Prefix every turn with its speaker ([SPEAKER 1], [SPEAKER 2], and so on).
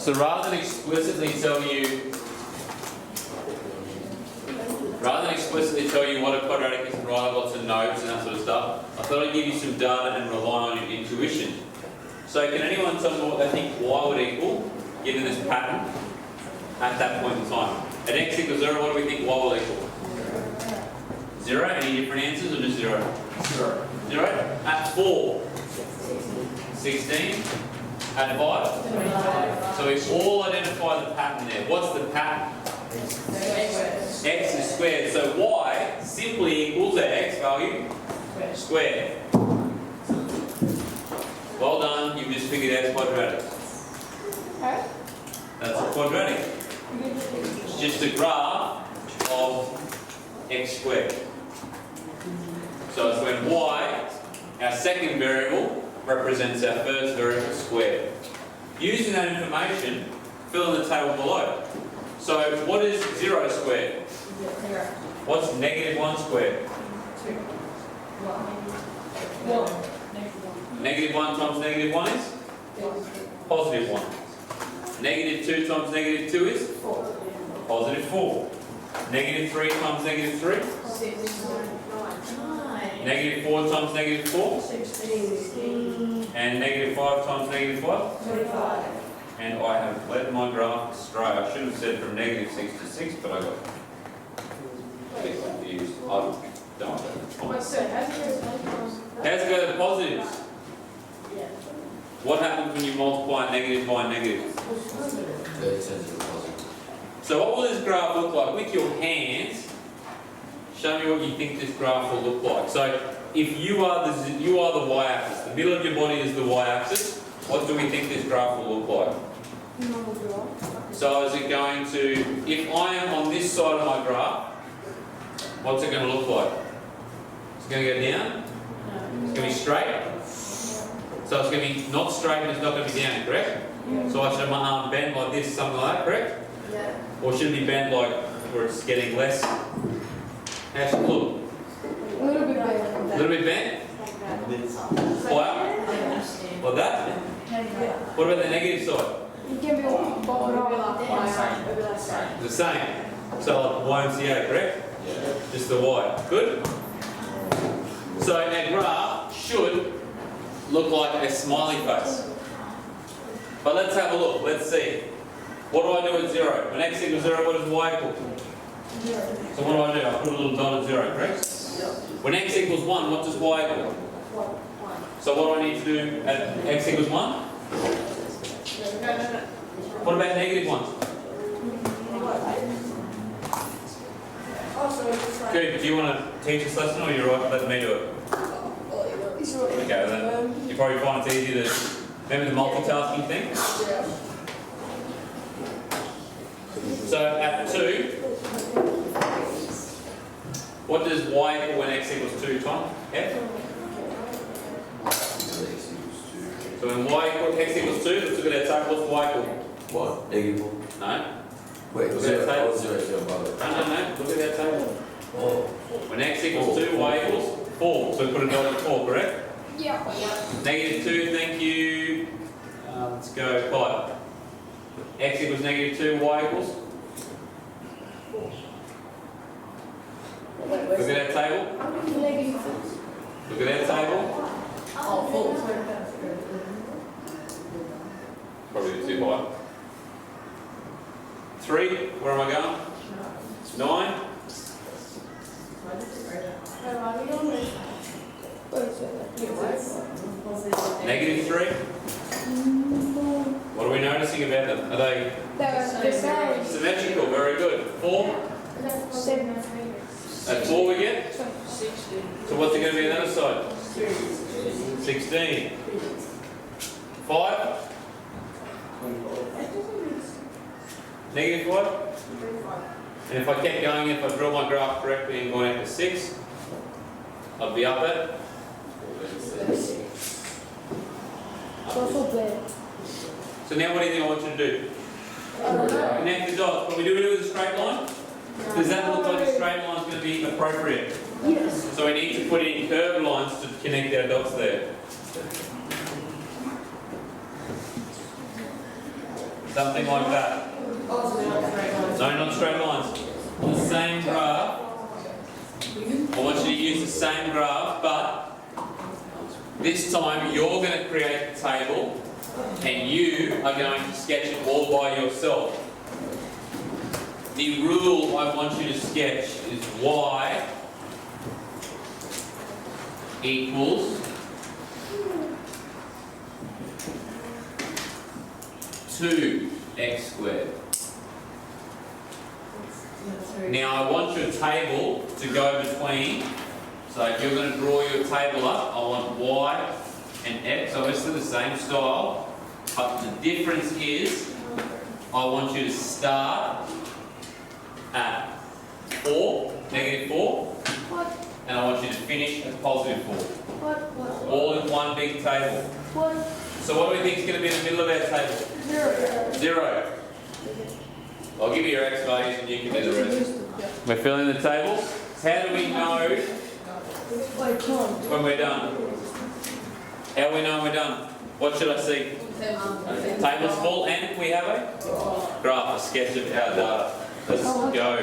[SPEAKER 1] So rather than explicitly tell you what a quadratic is and write lots of notes and that sort of stuff, I thought I'd give you some data and rely on your intuition. So can anyone tell me what they think y would equal, given this pattern, at that point in time? At x equals 0, what do we think y will equal? 0? Any different answers or just 0? 0. 0? At 4? 16? At 5? 25. So we all identify the pattern there. What's the pattern? X is squared. So y simply equals the x value squared. Well done, you've just figured out quadratic. That's a quadratic. It's just a graph of x squared. So it's when y, our second variable, represents our first variable squared. Using that information, fill in the table below. So what is 0 squared?
[SPEAKER 2] 0.
[SPEAKER 1] What's negative 1 squared?
[SPEAKER 2] 2. 1.
[SPEAKER 1] Negative 1 times negative 1 is? Positive 1. Negative 2 times negative 2 is?
[SPEAKER 2] 4.
[SPEAKER 1] Positive 4. Negative 3 times negative 3?
[SPEAKER 2] 6. 9.
[SPEAKER 1] Negative 4 times negative 4?
[SPEAKER 2] 16.
[SPEAKER 1] And negative 5 times negative 5?
[SPEAKER 2] 25.
[SPEAKER 1] And I have led my graph astray. I should have said from negative 6 to 6, but I got a bit confused. I don't know.
[SPEAKER 2] Wait, so how do you
[SPEAKER 1] How's it go to the positives? What happens when you multiply negative by negative? So what will this graph look like? With your hands, show me what you think this graph will look like. So if you are the y-axis, the middle of your body is the y-axis, what do we think this graph will look like? So is it going to, if I am on this side of my graph, what's it going to look like? It's going to go down? It's going to be straight? So it's going to be not straight and it's not going to be down, correct? So I should have my arm bent like this, something like that, correct?
[SPEAKER 2] Yeah.
[SPEAKER 1] Or should it be bent like where it's getting less? How should it look?
[SPEAKER 2] A little bit better.
[SPEAKER 1] A little bit bent? Like that? What about the negative side?
[SPEAKER 2] It can be
[SPEAKER 1] The same. So like y and CA, correct?
[SPEAKER 3] Yeah.
[SPEAKER 1] Just the y. Good? So our graph should look like a smiley face. But let's have a look. Let's see. What do I do at 0? When x equals 0, what does y equal? So what do I do? I put a little dot at 0, correct? When x equals 1, what does y equal? So what do I need to do at x equals 1? What about negative 1? Good. Do you want to teach this lesson or are you right letting me do it? Okay, then you probably find it's easy to remember the multitasking thing. So at 2, what does y equal when x equals 2, Tom? Yeah? So when x equals 2, let's look at our table. What's y equal?
[SPEAKER 3] What? Negative 1?
[SPEAKER 1] No?
[SPEAKER 3] Wait,
[SPEAKER 1] Look at our table.
[SPEAKER 3] 0,
[SPEAKER 1] No. Look at our table.
[SPEAKER 3] Oh.
[SPEAKER 1] When x equals 2, y equals 4. So we put a dot at 4, correct?
[SPEAKER 2] Yeah.
[SPEAKER 1] Negative 2, thank you. Let's go 5. X equals negative 2, y equals? Look at our table. Look at our table. Probably too high. 3, where am I going? 9. Negative 3. What are we noticing about them? Are they symmetrical? Very good. 4. At 4 we get? So what's it going to be on the other side? 16. 5. Negative 5. And if I kept going, if I draw my graph correctly and going out to 6, I'd be up at? So now what do you think I want you to do? Connect the dots. But we do it with a straight line? Does that look like a straight line is going to be appropriate?
[SPEAKER 2] Yes.
[SPEAKER 1] So we need to put in curved lines to connect our dots there. Something like that. No, not straight lines. On the same graph, I want you to use the same graph, but this time you're going to create the table and you are going to sketch it all by yourself. The rule I want you to sketch is y equals 2x squared. Now I want your table to go between, so if you're going to draw your table up, I want y and x, obviously the same style, but the difference is I want you to start at 4, -4, and I want you to finish at +4. All in one big table. So what do we think is going to be in the middle of our table? 0. I'll give you your x values and you can do the rest. We're filling the table. How do we know when we're done? How do we know we're done? What should I see? Table's full and we have a graph, a sketch of our data. Let's go.